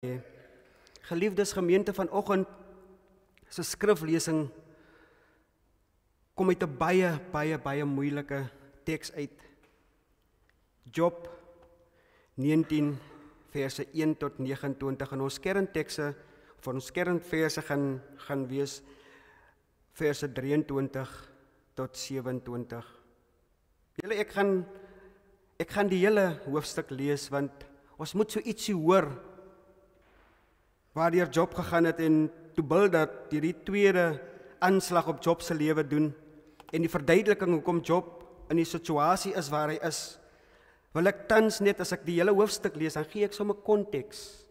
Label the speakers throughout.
Speaker 1: Geliefdes gemeente, vanoggend se skriflesing kom uit 'n baie moeilike teks uit. Job 19 verse 1 tot 29 en ons kerntekste van ons kernverse gaan wees verse 23 tot 27. Julle, ek gaan die hele hoofstuk lees want ons moet so ietsie hoor waar Job gegaan het en toe Bildad die tweede aanslag op Job se lewe doen en die verduideliking hoekom Job in die situasie is waar hy is. Wil ek tans net as ek die hele hoofstuk lees, dan gee ek sommer konteks,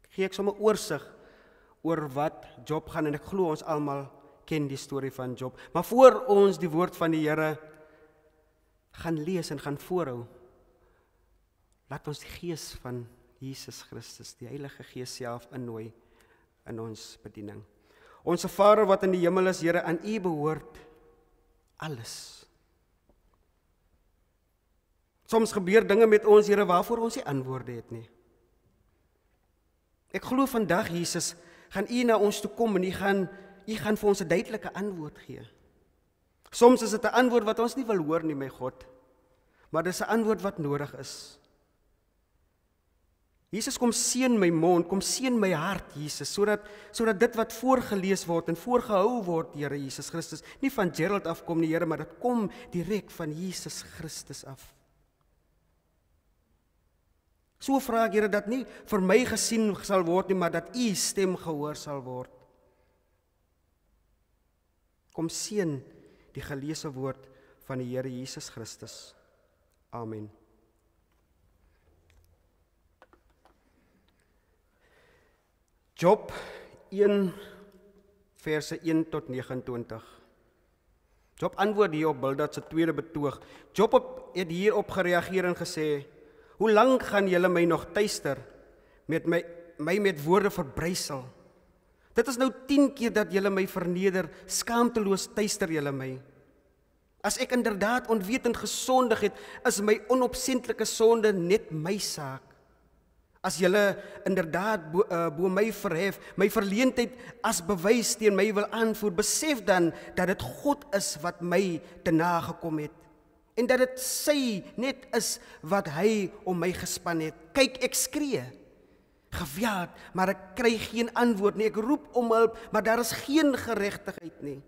Speaker 1: gee ek sommer oorsig oor wat Job gaan en ek glo ons almal ken die storie van Job. Maar voor ons die woord van die Here gaan lees en gaan voorhou, laat ons die gees van Jesus Christus, die Heilige Gees self innooi in ons bediening. Onse Vader wat in die hemel is, Here, aan U behoort alles. Soms gebeur dinge met ons, Here, waarvoor ons nie antwoorde het nie. Ek glo vandag, Jesus, gaan U na ons toe kom en U gaan vir ons 'n duidelike antwoord gee. Soms is dit 'n antwoord wat ons nie wil hoor nie, my God, maar dis 'n antwoord wat nodig is. Jesus, kom seën my mond, kom seën my hart, Jesus, sodat dit wat voorgelees word en voorgehou word, Here Jesus Christus, nie van Gerald afkom nie, Here, maar dit kom direk van Jesus Christus af. So vra ek, Here, dat nie vir my gesien sal word nie, maar dat U stem gehoor sal word. Kom seën die geleesde woord van die Here Jesus Christus. Amen. Job 1 verse 1 tot 29. Job antwoord hier op Bildad se tweede betoog. Job het hierop gereageer en gesê: "Hoe lank gaan julle my nog tuister met my met woorde verbrysel? Dit is nou 10 keer dat julle my verneder, skaamteloos tuister julle my. As ek inderdaad onwetend gesondig het, is my onopsentlike sonde net my saak. As julle inderdaad bo my verhef, my verleentheid as bewys teen my wil aanvoer, besef dan dat dit God is wat my te nagekom het, en dat dit sy net is wat hy om my gespan het. Kyk, ek skree, geweerd, maar ek kry geen antwoord nie. Ek roep om hulp, maar daar is geen geregtigheid nie.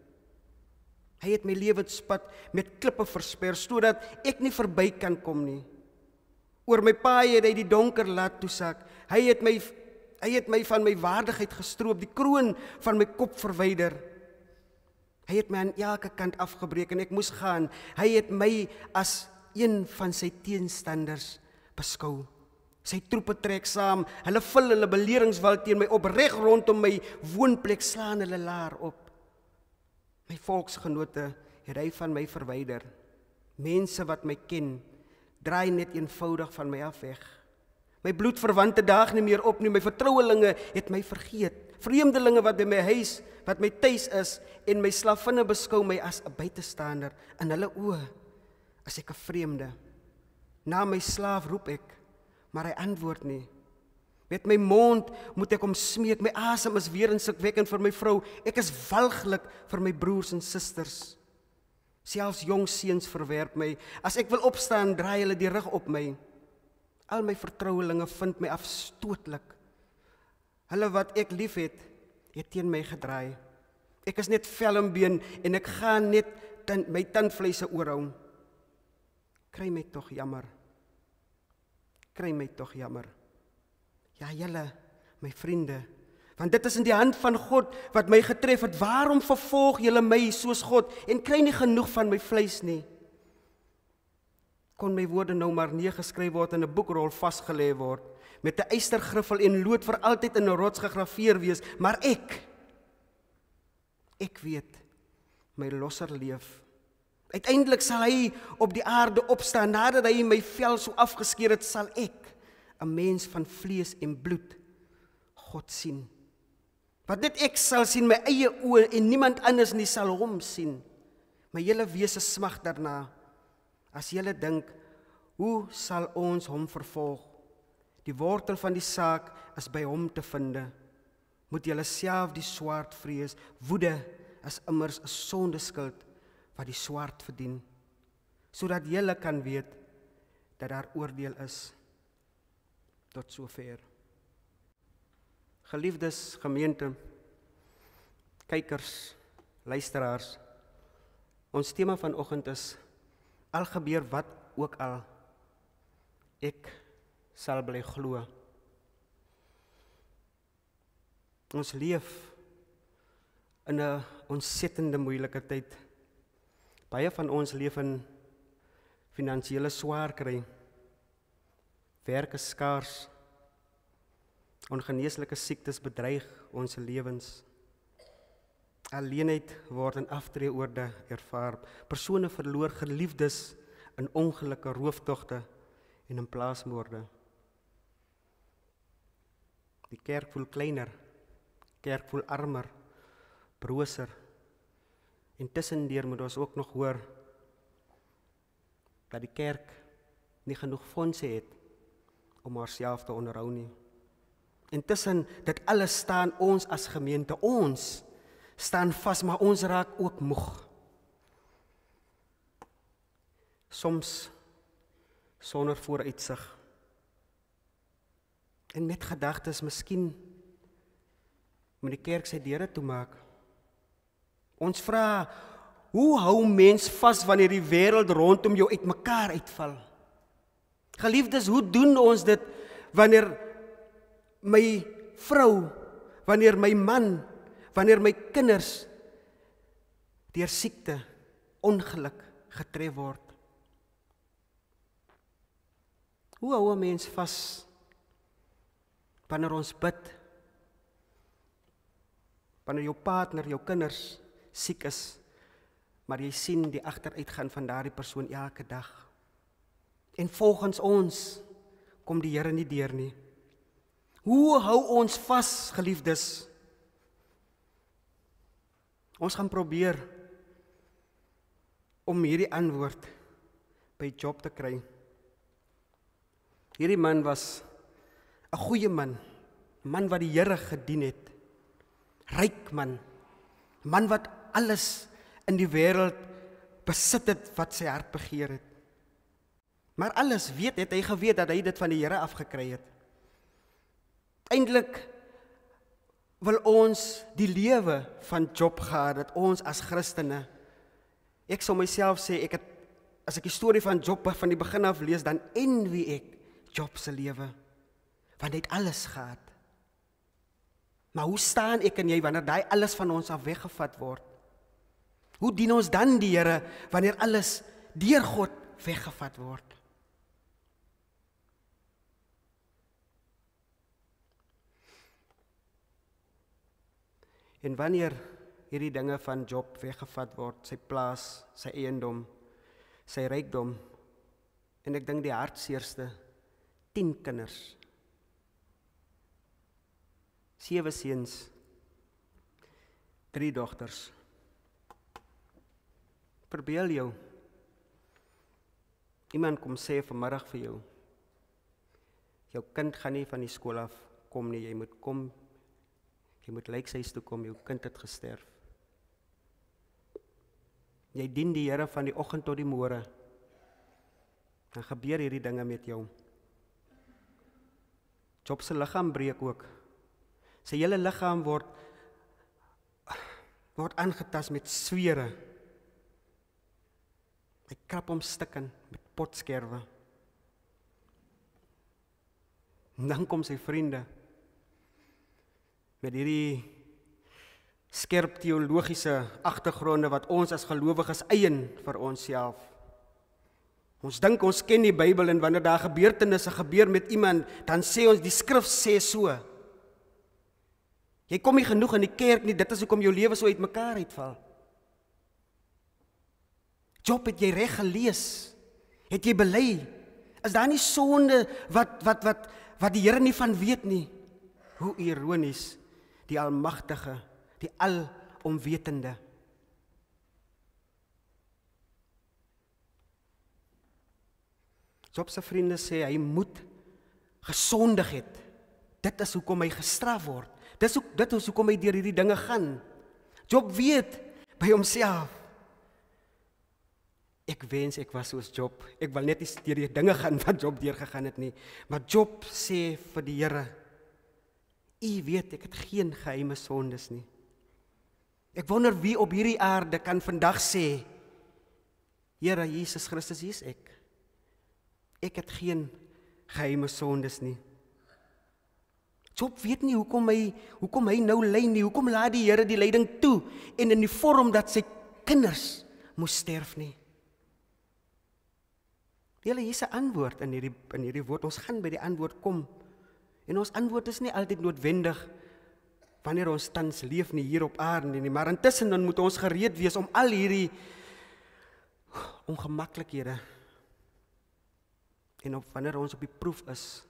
Speaker 1: Hy het my lewenspad met klippe versper, sodat ek nie verby kan kom nie. Oor my paai het hy die donker laat toesak. Hy het my van my waardigheid gestroop, die kroon van my kop verwyder. Hy het my aan elke kant afgebreek en ek moes gaan. Hy het my as een van sy teenstanders beskou. Sy troepe trek saam, hulle vul hulle beleringswal teen my op, reg rondom my woonplek slaan hulle laar op. My volksgenote het hy van my verwyder. Mense wat my ken, draai net eenvoudig van my af weg. My bloedverwante daag nie meer op nie, my vertrouelinge het my vergeet. Vreemdelinge wat by my huis, wat my tuis is, en my slavinne beskou my as 'n buitestander. In hulle oë as ek 'n vreemde. Na my slaaf roep ek, maar hy antwoord nie. Met my mond moet ek hom smeek, my asem is weer insukwekkend vir my vrou. Ek is walglik vir my broers en susters. Selfs jong seuns verwerp my. As ek wil opstaan, draai hulle die rug op my. Al my vertrouelinge vind my afstootlik. Hulle wat ek lief het teen my gedraai. Ek is net vel en been en ek gaan net my tandvleise oorhou. Kry my tog jammer. Kry my tog jammer. Ja, julle, my vriende, want dit is in die hand van God wat my getref het. Waarom vervolg julle my soos God en kry nie genoeg van my vleis nie? Kon my woorde nou maar neergeskryf word en 'n boekrol vasgelê word, met 'n ystergriffel en lood vir altyd in 'n rots gegraveer wees, maar ek weet, my losser leef. Uiteindelik sal hy op die aarde opstaan, nadat hy my vel so afgeskeer het, sal ek, 'n mens van vlees en bloed, God sien. Wat net ek sal sien, my eie oë, en niemand anders nie sal hom sien. My hele wese smag daarna. As julle dink, hoe sal ons hom vervolg? Die wortel van die saak is by hom te vind. Moet julle self die swaard vrees. Woede is immers 'n sondeskuld wat die swaard verdien, sodat julle kan weet dat daar oordeel is. Tot sover. Geliefdes gemeente, kykers, luisteraars, ons tema vanoggend is, al gebeur wat ook al, ek sal bly glo. Ons leef in 'n ontsettende moeilike tyd. Baie van ons leef in finansiële swaar kry. Werk is skaars. Ongeneeslike siektes bedreig ons lewens. Alleenheid word in aftreeoorde ervaar. Persone verloor geliefdes in ongelukke, rooftogte en in plaasmoorde. Die kerk voel kleiner, kerk voel armer, broser. En tussendeur moet ons ook nog hoor dat die kerk nie genoeg fondse het om haarself te onderhou nie. Intussen dit alles staan ons as gemeente, ons staan vas, maar ons raak ook moeg. Soms sonder vooruitsig. En met gedagtes, miskien moet die kerk sy deure toemaak. Ons vra, hoe hou mens vas wanneer die wêreld rondom jou uitmekaar uitval? Geliefdes, hoe doen ons dit wanneer my vrou, wanneer my man, wanneer my kinders deur siekte, ongeluk getref word? Hoe hou 'n mens vas wanneer ons bid? Wanneer jou partner, jou kinders siek is, maar jy sien die agteruitgaan van daardie persoon elke dag. En volgens ons kom die Here nie deur nie. Hoe hou ons vas, geliefdes? Ons gaan probeer om hierdie antwoord by Job te kry. Hierdie man was 'n goeie man, 'n man wat die Here gedien het, ryk man, 'n man wat alles in die wêreld besit het wat sy hart begeer het. Maar alles het hy geweet dat hy dit van die Here afgekry het. Eintlik wil ons die lewe van Job gehad, dat ons as Christene, ek sou myself sê, as ek die storie van Job van die begin af lees, dan envy ek Job se lewe, want hy het alles gehad. Maar hoe staan ek en jy wanneer daai alles van ons af weggevat word? Hoe dien ons dan die Here wanneer alles deur God weggevat word? En wanneer hierdie dinge van Job weggevat word, sy plaas, sy eiendom, sy rykdom, en ek dink die hartseerste, 10 kinders, 7 seuns, 3 dogters. Verbeel jou, iemand kom sê vanmiddag vir jou, jou kind gaan nie van die skool af kom nie, jy moet kom, jy moet lijkhuis toe kom, jou kind het gesterf. Jy dien die Here van die oggend tot die môre, dan gebeur hierdie dinge met jou. Job se liggaam breek ook. Sy hele liggaam word aangetast met swere. Hy krap hom stukken met potskerwe. En dan kom sy vriende met hierdie skerp teologiese agtergronde wat ons as gelowiges eien vir onsself. Ons dink ons ken die Bybel en wanneer daar gebeurtenisse gebeur met iemand, dan sê ons die skrif sê so. Jy kom nie genoeg in die kerk nie, dit is hoekom jou lewe so uitmekaar uitval. Job, het jy reg gelees? Het jy bely? Is daar nie sonde wat die Here nie van weet nie? Hoe ironies, die Almagtige, die Alomwetende. Job se vriende sê hy moet gesondig het. Dit is hoekom hy gestraf word. Dit is hoekom hy deur hierdie dinge gaan. Job weet by homself, ek wens ek was soos Job. Ek wil net nie deur die dinge gaan wat Job deurgegaan het nie. Maar Job sê vir die Here, U weet ek het geen geheime sondes nie. Ek wonder wie op hierdie aarde kan vandag sê, Here Jesus Christus, hier is ek. Ek het geen geheime sondes nie. Job weet nie hoekom hy nou ly nie, hoekom laat die Here die lyding toe en in die vorm dat sy kinders moes sterf nie. Julle, hier is 'n antwoord in hierdie woord. Ons gaan by die antwoord kom. En ons antwoord is nie altyd noodwendig wanneer ons tans leef nie hier op aarde nie, maar intussen dan moet ons gereed wees om al hierdie ongemaklikhede en wanneer ons op die proef is,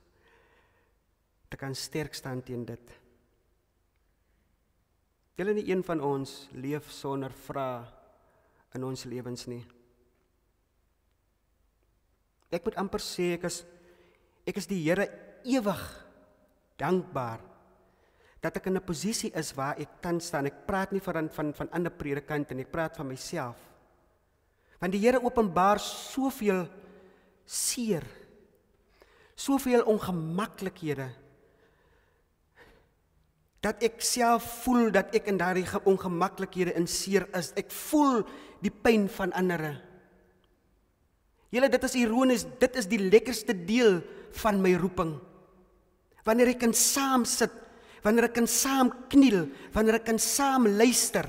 Speaker 1: te kan sterk staan teen dit. Julle, nie een van ons leef sonder vrae in ons lewens nie. Ek moet amper sê, ek is die Here ewig dankbaar dat ek in 'n posisie is waar ek tans staan. Ek praat nie van ander predikante en ek praat van myself. Want die Here openbaar soveel seer, soveel ongemaklikhede, dat ek self voel dat ek in daardie ongemaklikhede in seer is. Ek voel die pyn van ander. Julle, dit is ironies, dit is die lekkerste deel van my roeping. Wanneer ek kan saam sit, wanneer ek kan saam kniel, wanneer ek kan saam luister,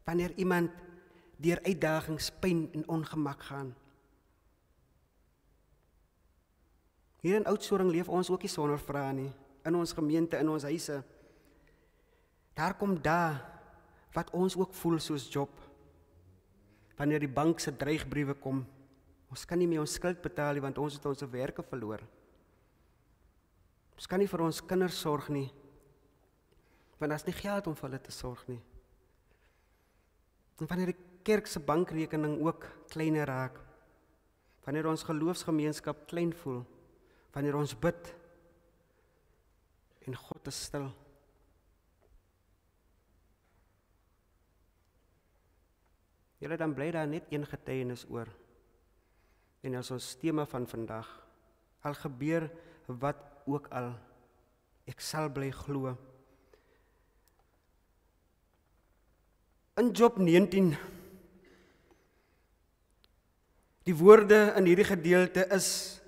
Speaker 1: wanneer iemand deur uitdagings, pyn en ongemak gaan. Hier in Oudtshoorn leef ons ook nie sonder vrae nie, in ons gemeente, in ons huise. Daar kom dae wat ons ook voel soos Job. Wanneer die bank se dreigbriewe kom, ons kan nie meer ons skuld betaal nie, want ons het ons werke verloor. Ons kan nie vir ons kinders sorg nie, want daar is nie geld om vir hulle te sorg nie. En wanneer die kerk se bankrekening ook kleiner raak, wanneer ons geloofsgemeenskap klein voel, wanneer ons bid en God is stil. Julle, dan bly daar net een getuienis oor. En as ons tema van vandag, al gebeur wat ook al, ek sal bly glo. In Job 19, die woorde in hierdie gedeelte is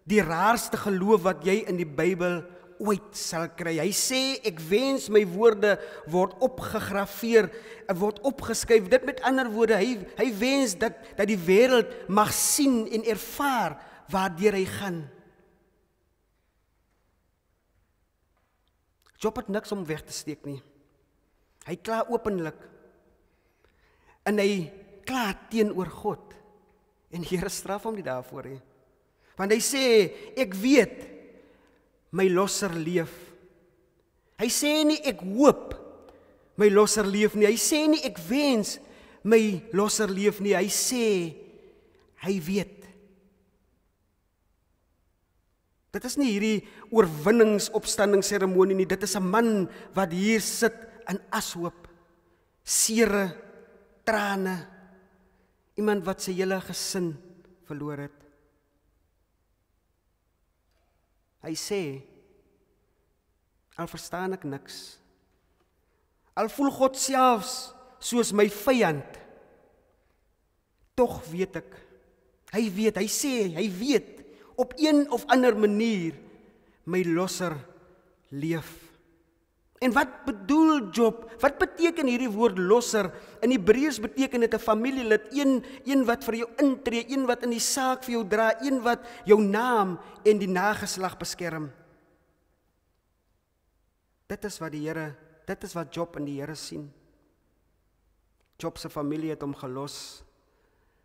Speaker 1: die raarste geloof wat jy in die Bybel ooit sal kry. Hy sê, ek wens my woorde word opgegrafeer, word opgeskryf. Dit met ander woorde, hy wens dat die wêreld mag sien en ervaar waardeur hy gaan. Job het niks om weg te steek nie. Hy kla openlik. En hy kla teenoor God. En die Here straf hom nie daarvoor nie. Want hy sê, ek weet, my losser leef. Hy sê nie, ek hoop, my losser leef nie. Hy sê nie, ek wens, my losser leef nie. Hy sê, hy weet. Dit is nie hierdie oorwinningsopstandingsseremonie nie. Dit is 'n man wat hier sit in ashoop, sere, trane. Iemand wat sy hele gesin verloor het. Hy sê, al verstaan ek niks, al voel God selfs soos my vyand, tog weet ek, hy weet, hy sê, hy weet, op een of ander manier, my losser leef. En wat bedoel Job? Wat beteken hierdie woord losser? In Hebreërs beteken dit 'n familielid, een wat vir jou intree, een wat in die saak vir jou dra, een wat jou naam en die nageslag beskerm. Dit is wat Job in die Here sien. Job se familie het hom gelos.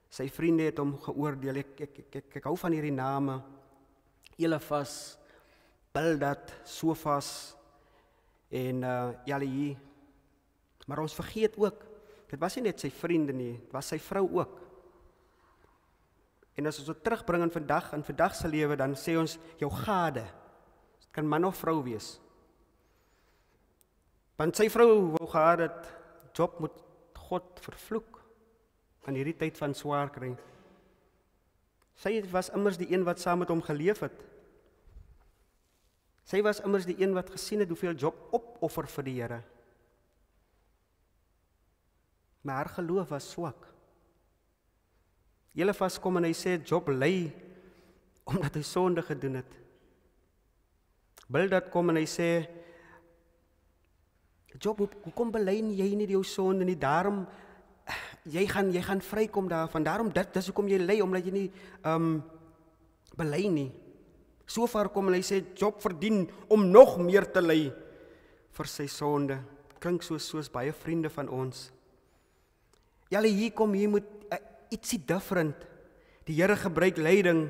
Speaker 1: Sy vriende het hom geoordeel. Ek hou van hierdie name. Elifas, Bildad, Sofas en Jalihi. Maar ons vergeet ook, dit was nie net sy vriende nie, dit was sy vrou ook. En as ons dit terugbring in vandag se lewe, dan sê ons jou gade, Kan man of vrou wees. Want sy vrou wou gehad dat Job moet God vervloek in hierdie tyd van swaar kry. Sy was immers die een wat saam met hom geleef het. Sy was immers die een wat gesien het hoeveel Job opoffer vir die Here. Maar haar geloof was swak. Elifas kom en hy sê Job ly omdat hy sonde gedoen het. Bildad kom en hy sê Job, hoekom bely jy nie jou sonde nie? Daarom jy gaan vrykom daarvan. Daarom dis hoekom jy ly, omdat jy nie bely nie. So ver kom en hy sê Job verdien om nog meer te ly vir sy sonde. Klink soos baie vriende van ons. Julle hier moet ietsie different. Die Here gebruik lyding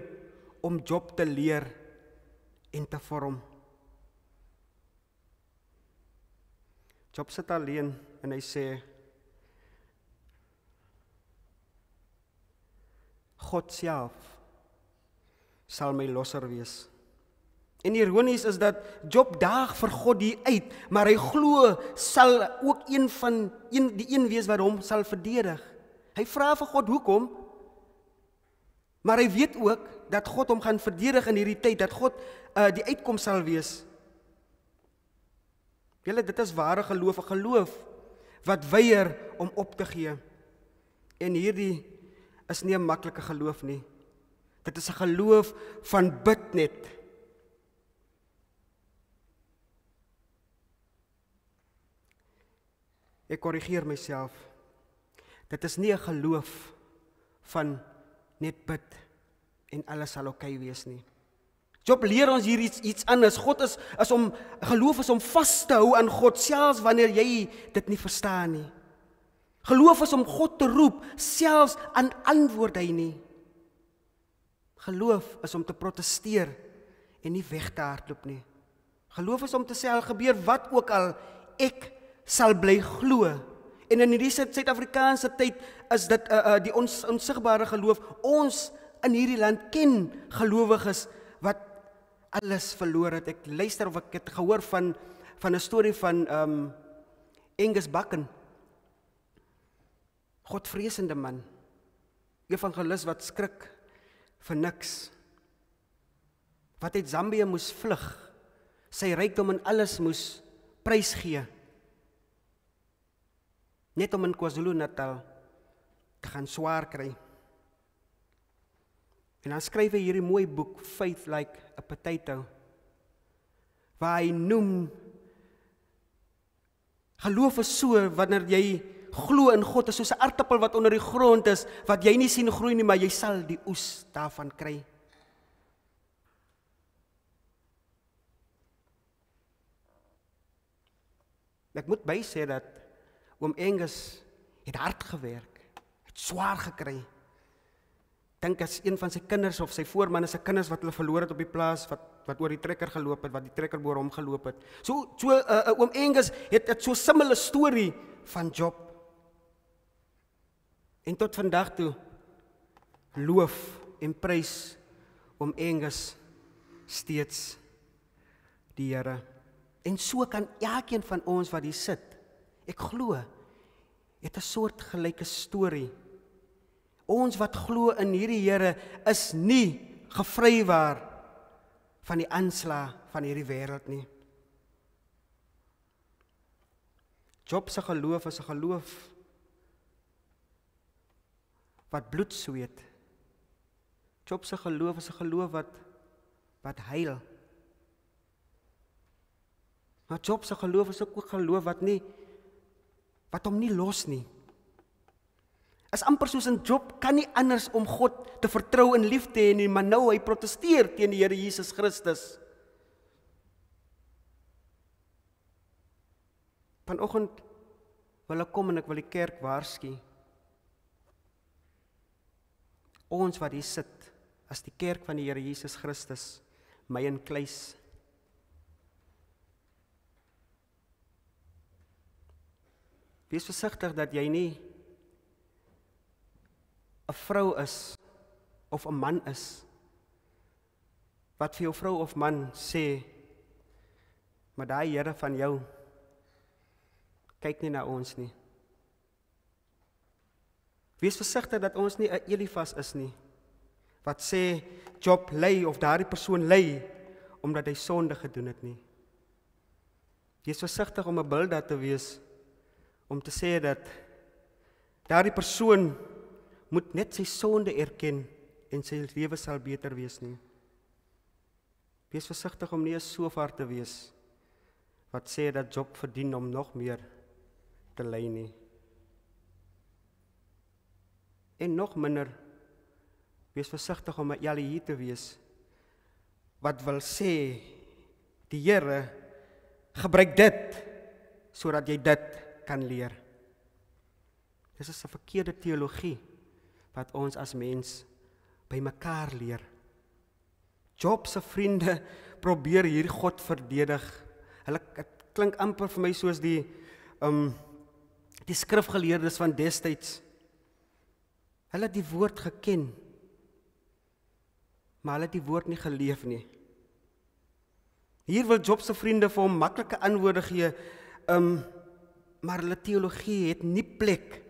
Speaker 1: om Job te leer en te vorm. Job sit alleen en hy sê God self sal my losser wees. En ironies is dat Job daag vir God hier uit, maar hy glo sal ook die een wees wat hom sal verdedig. Hy vra vir God hoekom, maar hy weet ook dat God hom gaan verdedig in hierdie tyd, dat God die uitkoms sal wees. Julle, dit is ware geloof, 'n geloof wat weier om op te gee. En hierdie is nie 'n maklike geloof nie. Dit is 'n geloof van bid net. Ek korrigeer myself. Dit is nie 'n geloof van net bid en alles sal oukei wees nie. Job leer ons hier iets anders. Geloof is om vas te hou aan God, selfs wanneer jy dit nie verstaan nie. Geloof is om God te roep, selfs aan antwoord hy nie. Geloof is om te protesteer en nie weg te hardloop nie. Geloof is om te sê, al gebeur wat ook al, ek sal bly glo. En in hierdie Suid-Afrikaanse tyd is dit die onsigbare geloof. Ons in hierdie land ken gelowiges wat alles verloor het. Ek luister of ek het gehoor van 'n storie van Angus Buchan. Godvreesende man. Evangelis wat skrik vir niks. Wat uit Zambië moes vlug. Sy rykdom en alles moes prysgee. Net om in KwaZulu-Natal te gaan swaar kry. En dan skryf hy hierdie mooi boek, Faith Like a Potato, waar hy noem, geloof is so, wanneer jy glo in God, is soos 'n aartappel wat onder die grond is, wat jy nie sien groei nie, maar jy sal die oes daarvan kry. Ek moet bysê dat oom Angus het hard gewerk, het swaar gekry. Dink as een van sy kinders of sy voorman is sy kinders wat hulle verloor het op die plaas, wat oor die trekker geloop het, wat die trekker boor hom geloop het. Oom Angus het so 'n similar storie van Job. En tot vandag toe loof en prys oom Angus steeds die Here. En so kan elkeen van ons wat hier sit, ek glo, het 'n soort gelyke storie. Ons wat glo in hierdie Here is nie gevrywaar van die aanslag van hierdie wêreld nie. Job se geloof is 'n geloof wat bloed sweet. Job se geloof is 'n geloof wat heil. Maar Job se geloof is ook 'n geloof wat hom nie los nie. Is amper soos in Job kan nie anders om God te vertrou en lief te hê nie, maar nou hy protesteer teen die Here Jesus Christus. Vanoggend wil ek kom en ek wil die kerk waarsku. Ons wat hier sit as die kerk van die Here Jesus Christus, my en kluis. Wees versigtig dat jy nie 'n vrou is of 'n man is wat vir jou vrou of man sê Maar daai Here van jou kyk nie na ons nie. Wees versigtig dat ons nie 'n Elifas is nie, wat sê Job ly of daardie persoon ly omdat hy sonde gedoen het nie. Wees versigtig om 'n Bildad te wees, om te sê dat daardie persoon moet net sy sonde erken en sy lewe sal beter wees nie. Wees versigtig om nie 'n Sofar te wees wat sê dat Job verdien om nog meer te ly nie. En nog minder, wees versigtig om 'n Elihu te wees wat wil sê die Here gebruik dit sodat jy dit kan leer. Dis is 'n verkeerde teologie wat ons as mens by mekaar leer. Job se vriende probeer hier God verdedig. Het klink amper vir my soos die skrifgeleerdes van destyds. Hulle het die woord geken, maar hulle het die woord nie geleef nie. Hier wil Job se vriende vir hom maklike antwoorde gee, maar hulle teologie het nie plek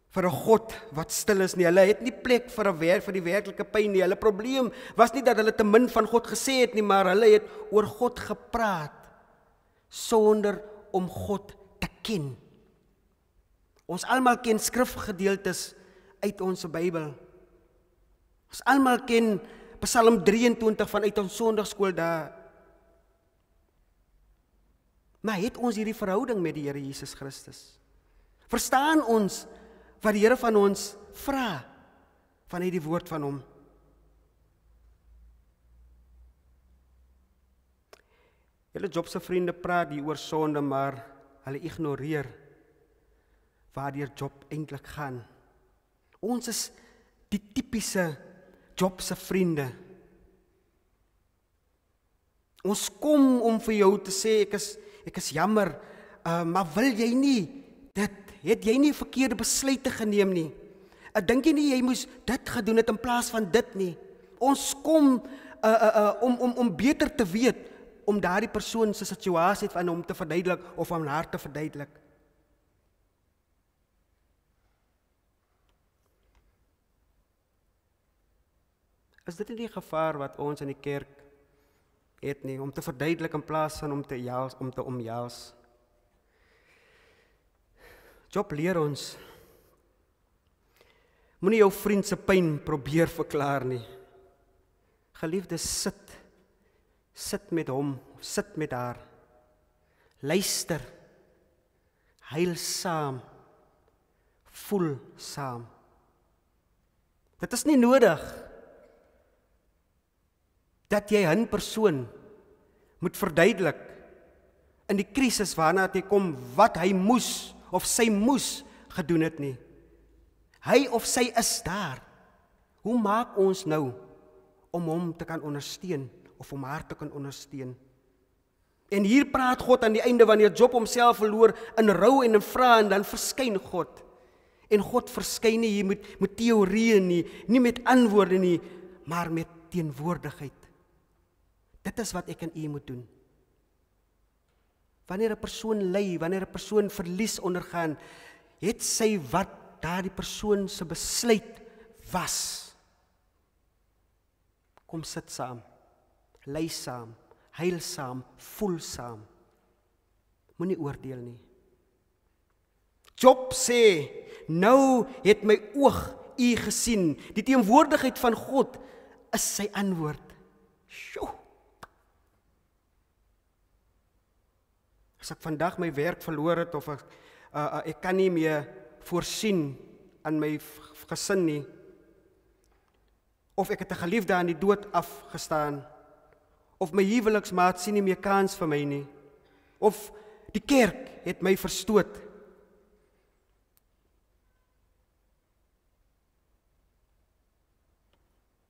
Speaker 1: vir 'n God wat stil is nie. Hulle het nie plek vir die werklike pyn nie. Hulle probleem was nie dat hulle te min van God gesê het nie, maar hulle het oor God gepraat sonder om God te ken. Ons almal ken skrifgedeeltes uit ons Bybel. Ons almal ken Psalm 23 vanuit ons Sondagskool daar. Maar het ons hierdie verhouding met die Here Jesus Christus? Verstaan ons wat die Here van ons vra vanuit die woord van hom? Julle Job se vriende praat hier oor sonde, maar hulle ignoreer waardeur Job eintlik gaan. Ons is die tipiese Job se vriende. Ons kom om vir jou te sê ek is jammer, maar wil jy nie dit? Het jy nie verkeerde besluite geneem nie? Ek dink jy nie jy moes dit gedoen het in plaas van dit nie? Ons kom om beter te weet, om daardie persoon se situasie van hom te verduidelik of van haar te verduidelik. Is dit nie die gevaar wat ons in die kerk het nie, om te verduidelik in plaas van om te omhels? Job leer ons, moenie jou vriend se pyn probeer verklaar nie. Geliefdes, sit met hom, sit met haar. Luister, huil saam, voel saam. Dit is nie nodig dat jy 'n persoon moet verduidelik in die krisis waarna hy kom wat hy moes of sy moes gedoen het nie. Hy of sy is daar. Hoe maak ons nou om hom te kan ondersteun of om haar te kan ondersteun? En hier praat God aan die einde wanneer Job homself verloor in rou en in vrae, en dan verskyn God. En God verskyn nie hier met teorieë nie met antwoorde nie, maar met teenwoordigheid. Dit is wat ek en u moet doen. Wanneer 'n persoon ly, wanneer 'n persoon verlies ondergaan, het sy wat daardie persoon se besluit was. Kom sit saam, ly saam, huil saam, voel saam. Moenie oordeel nie. Job sê, nou het my oog u gesien. Die teenwoordigheid van God is sy antwoord. Sjoe. As ek vandag my werk verloor het, of ek kan nie meer voorsien aan my gesin nie, of ek het 'n geliefde aan die dood afgestaan, of my huweliksmaat sien nie meer kans vir my nie, of die kerk het my verstoot.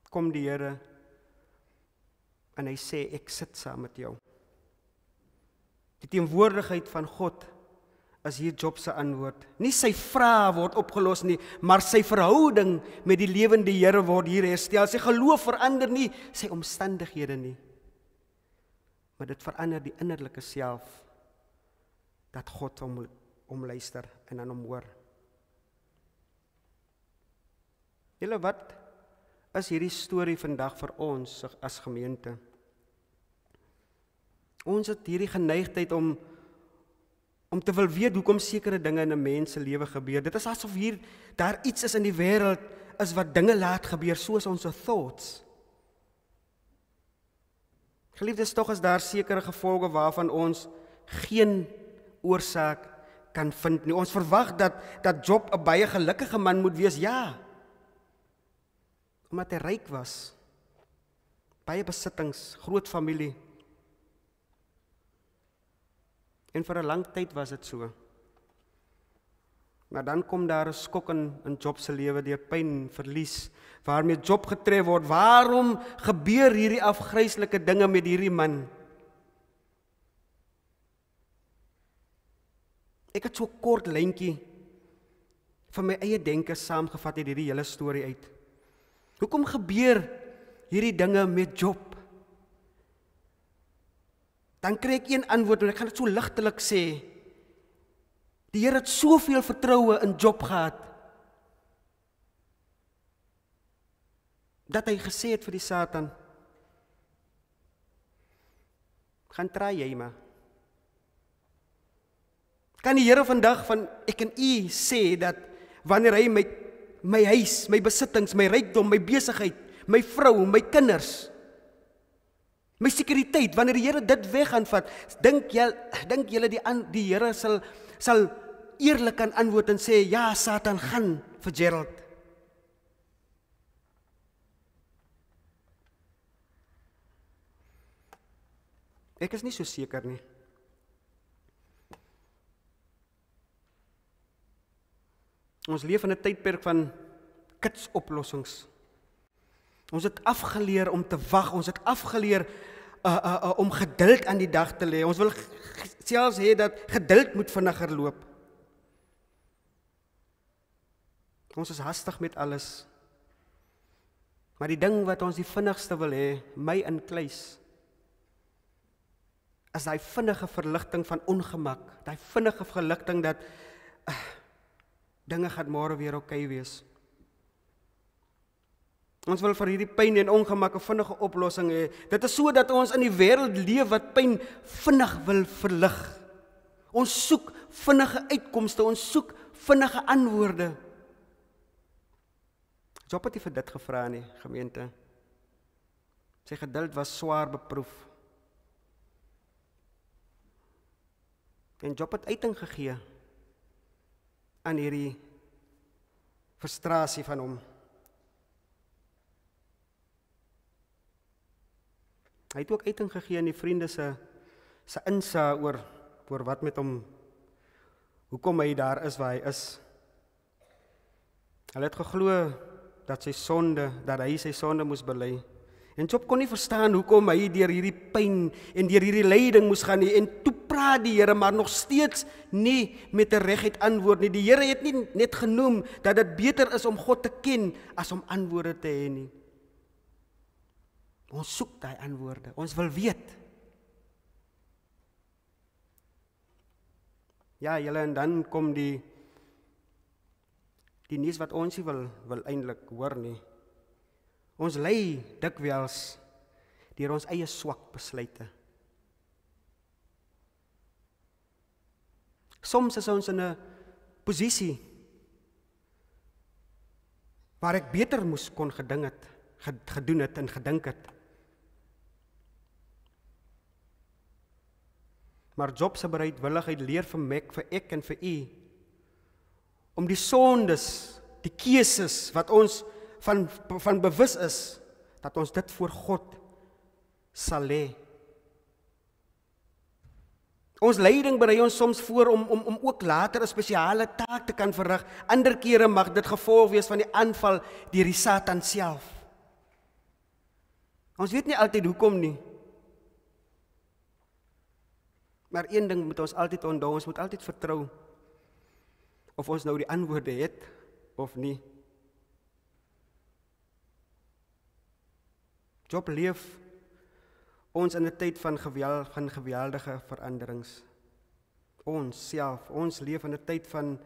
Speaker 1: Kom die Here en hy sê, ek sit saam met jou. Die teenwoordigheid van God is hier Job se antwoord. Nie sy vrae word opgelos nie, maar sy verhouding met die lewende Here word hier herstel. Sy geloof verander nie sy omstandighede nie, maar dit verander die innerlike self, dat God hom luister en aan hom hoor. Julle, wat is hierdie storie vandag vir ons as gemeente? Ons het hierdie geneigtheid om te wil weet hoekom sekere dinge in 'n mens se lewe gebeur. Dit is asof daar iets is in die wêreld is wat dinge laat gebeur, soos ons thoughts. Geliefdes, tog is daar sekere gevolge waarvan ons geen oorsaak kan vind nie. Ons verwag dat Job 'n baie gelukkige man moet wees, ja. Omdat hy ryk was, baie besittings, groot familie. En vir 'n lang tyd was dit so. Maar dan kom daar 'n skok in Job se lewe deur pyn, verlies, waarmee Job getref word. Waarom gebeur hierdie afgryslike dinge met hierdie man? Ek het so kort lyntjie van my eie denke saamgevat uit hierdie hele storie uit. Hoekom gebeur hierdie dinge met Job? Dan kry ek een antwoord en ek gaan dit so ligtelik sê. Die Here het soveel vertroue in Job gehad, dat hy gesê het vir die Satan, gaan try jy maar. Kan die Here vandag van ek en u sê dat wanneer hy my huis, my besittings, my rykdom, my besigheid, my vrou, my kinders, my sekuriteit, wanneer die Here dit weg gaan vat, dink julle die Here sal eerlik kan antwoord en sê, ja, Satan, gaan vir Gerald. Ek is nie so seker nie. Ons leef in 'n tydperk van kitsoplossings. Ons het afgeleer om te wag, ons het afgeleer om geduld aan die dag te lê. Ons wil selfs hê dat geduld moet vinniger loop. Ons is hastig met alles. Maar die ding wat ons die vinnigste wil hê, my inkluis, is daai vinnige verligting van ongemak, daai vinnige verligting dat dinge gaan môre weer oukei wees. Ons wil vir hierdie pyn en ongemak 'n vinnige oplossing hê. Dit is so dat ons in die wêreld leef wat pyn vinnig wil verlig. Ons soek vinnige uitkomste, ons soek vinnige antwoorde. Job het nie vir dit gevra nie, gemeente. Sy geduld was swaar beproef. En Job het uiting gegee aan hierdie frustrasie van hom. Hy het ook uiting gegee aan die vriende se insaag oor wat met hom, hoekom hy daar is waar hy is. Hulle het geglo dat hy sy sonde moes bely. En Job kon nie verstaan hoekom hy deur hierdie pyn en deur hierdie lyding moes gaan nie. En toe praat die Here, maar nog steeds nie met 'n reguit antwoord nie. Die Here het nie net genoem dat dit beter is om God te ken as om antwoorde te hê nie. Ons soek daai antwoorde. Ons wil weet. Ja, julle, en dan kom die nuus wat ons nie wil eintlik hoor nie. Ons lei dikwels deur ons eie swak besluite. Soms is ons in 'n posisie waar ek beter kon gedoen het en gedink het. Maar Job se bereidwilligheid leer vir ek en vir u om die sondes, die keuses wat ons van bewus is, dat ons dit voor God sal lê. Ons leiding berei ons soms voor om ook later 'n spesiale taak te kan verrig. Ander kere mag dit gevolg wees van die aanval deur die Satan self. Ons weet nie altyd hoekom nie. Maar een ding moet ons altyd onthou, ons moet altyd vertrou of ons nou die antwoorde het of nie. Job leef ons in 'n tyd van geweldige veranderings. Ons self, ons leef in 'n tyd van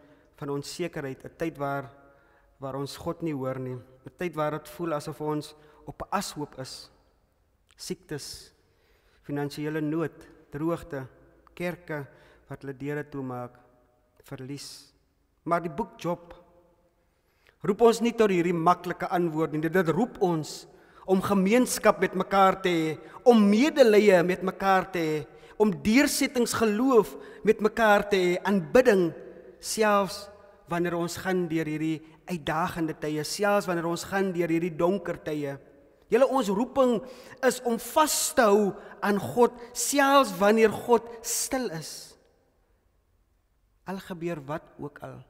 Speaker 1: onsekerheid, 'n tyd waar ons God nie hoor nie, 'n tyd waar dit voel asof ons op 'n ashoop is. Siektes, finansiële nood, droogte, kerke wat hulle deure toemaak, verlies. Maar die boek Job roep ons nie tot hierdie maklike antwoord nie. Dit roep ons om gemeenskap met mekaar te hê, om medelee met mekaar te hê, om deursettingsgeloof met mekaar te hê, aanbidding, selfs wanneer ons gaan deur hierdie uitdagende tye, selfs wanneer ons gaan deur hierdie donker tye. Julle, ons roeping is om vas te hou aan God, selfs wanneer God stil is. Al gebeur wat ook al,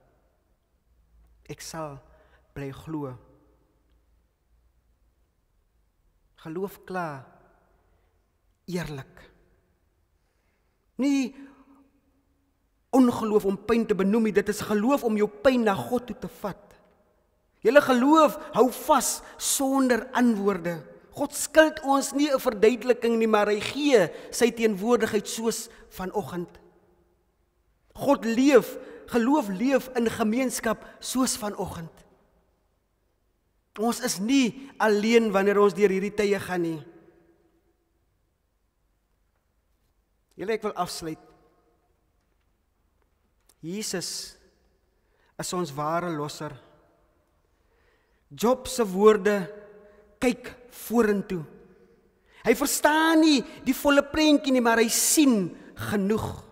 Speaker 1: ek sal bly glo. Geloof klaar, eerlik. Nie ongeloof om pyn te benoem nie, dit is geloof om jou pyn na God toe te vat. Julle geloof hou vas sonder antwoorde. God skuld ons nie 'n verduideliking nie, maar hy gee sy teenwoordigheid soos vanoggend. God leef, geloof leef in gemeenskap soos vanoggend. Ons is nie alleen wanneer ons deur hierdie tye gaan nie. Julle, ek wil afsluit. Jesus is ons ware losser. Job se woorde kyk vorentoe. Hy verstaan nie die volle prentjie nie, maar hy sien genoeg.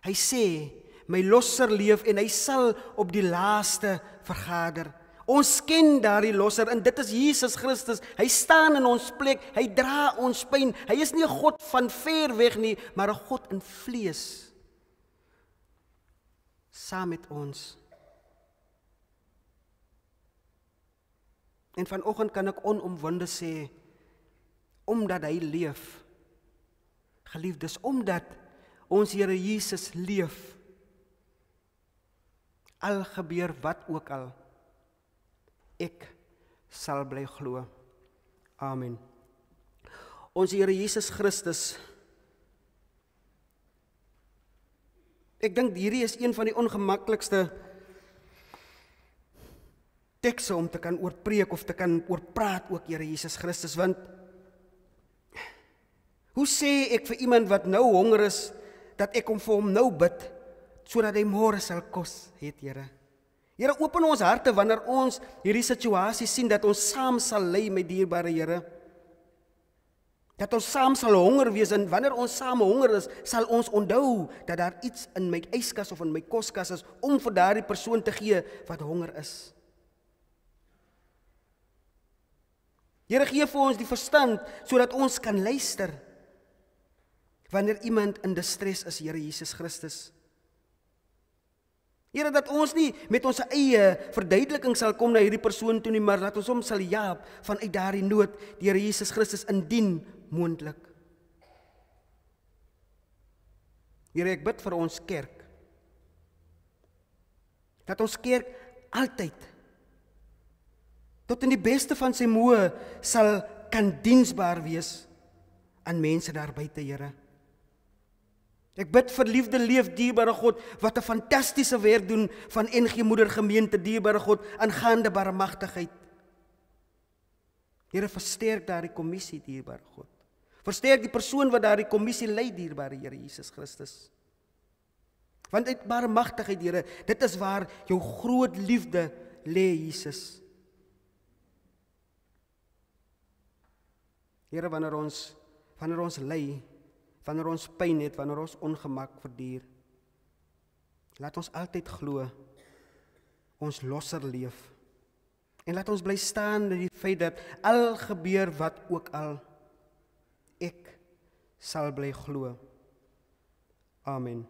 Speaker 1: Hy sê, my losser leef en hy sal op die laaste vergader. Ons ken daardie losser en dit is Jesus Christus. Hy staan in ons plek, hy dra ons pyn. Hy is nie 'n God van ver weg nie, maar 'n God in vlees. Saam met ons. En vanoggend kan ek onomwonde sê, omdat hy leef, geliefdes, omdat ons Here Jesus leef, al gebeur wat ook al, ek sal bly glo. Amen. Ons Here Jesus Christus, ek dink hierdie is een van die ongemaklikste tekste om te kan oorpreek of te kan oorpraat ook, Here Jesus Christus, want hoe sê ek vir iemand wat nou honger is, dat ek vir hom nou bid, sodat hy môre sal kos het, Here? Here, open ons harte wanneer ons hierdie situasie sien, dat ons saam sal ly met dierbare Here. Dat ons saam sal honger wees, en wanneer ons saam honger is, sal ons onthou dat daar iets in my yskas of in my koskas is, om vir daardie persoon te gee wat honger is. Here, gee vir ons die verstand, sodat ons kan luister, wanneer iemand in distress is, Here Jesus Christus. Here, dat ons nie met ons eie verduideliking sal kom na hierdie persoon toe nie, maar dat ons hom sal help vanuit daardie nood, die Here Jesus Christus, indien moontlik. Here, ek bid vir ons kerk, dat ons kerk altyd, tot in die beste van sy moë, sal kan diensbaar wees aan mense daar buite, Here. Ek bid vir liefde leef, dierbare God, wat 'n fantastiese werk doen van NG Moeder Gemeente, dierbare God, aangaande barmhartigheid. Here, versterk daardie kommissie, dierbare God. Versterk die persoon wat daardie kommissie lei, dierbare Here Jesus Christus. Want uit barmhartigheid, Here, dit is waar jou groot liefde lê, Jesus. Here, wanneer ons ly, wanneer ons pyn het, wanneer ons ongemak verduur, laat ons altyd glo, ons losser leef. En laat ons bly staan met die feit dat al gebeur wat ook al, ek sal bly glo. Amen.